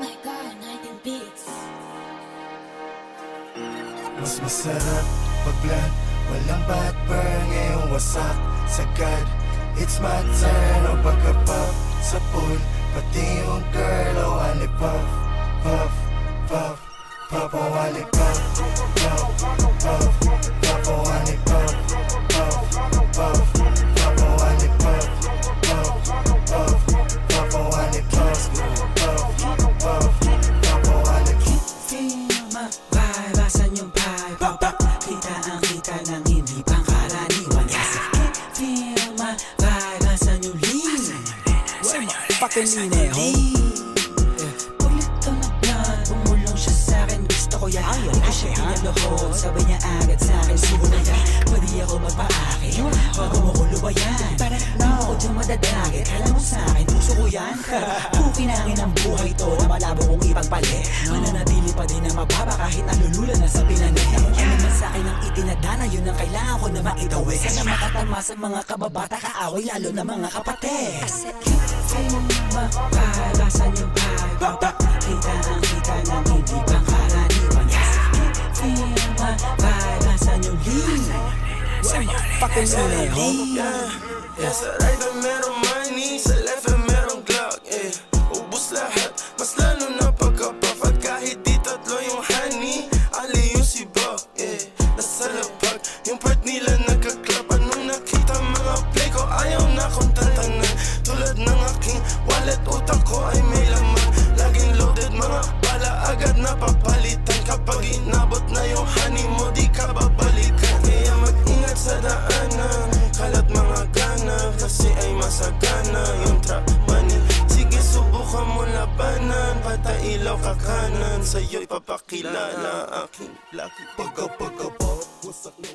my God, 19 beats. Mas masarap pag-blend, walang bad burn. Ngayong wasak, sagad, it's my turn. O pagka-pop sa pool, pati yung girl. O wali puff, puff, puff, puff. O wali puff, puff, puff, puff. O wali puff, puff, puff, puff. O wali puff, puff, puff, puff. O wali puff, puff, puff, puff. O wali Feel my vibe, asan yung vibe? Papa, kita ang kita ng hindi pangkaraniwan. Yes, I can feel my vibe, asan yung lean? Where my fucking lean eh, ho? Paglito na blood, umulong siya sa'kin. Gusto ko yan, di ko siya pinaluhod. Sabay niya agad sa'kin, sugo na yan. Pwede ako magpaakit, bago mo ko lubayan. Di mo ko dyan madadagit, kala mo sa'kin, puso ko yan. Pukinangin ang buhay to na malabo kong ipagpalit. Mananatili pa din na mababa kahit nalulula na sa pinanit. Ano man sa'kin ang itinadana, yun ang kailangan ko na maitawid. Sana makatama sa mga kababata, kaaway lalo na mga kapatid. Kasi feel my vibe, asan yung vibe? Papa, kita ang kita ng hindi pangkaraniwan. Yes, feel my vibe, asan yung lean? Where my fucking lean eh, ho? Yeah, sa right na merong money, sa left na merong Glock, eh. Ubus lahat, mas lalo na pagka-puff. At kahit di tatlo yung honey, ali yung si Buck, eh. Nasa labag, yung part nila nagka-clap. Anong nakita mga play ko, ayaw na kong tantanan. Tulad ng aking wallet, utak ko ay may laman. Laging loaded, mga bala agad na papalitan. Kapag inabot na yung honey mo, di ka babalikan. Kaya mag-ingat sa daanan, kalat mga gana, kasi ay masagana yung trap money. Sige, subukan mo labanan, patailaw ka kanan. Sa'yo'y papakilala aking lucky. Pagka-pop, wasak na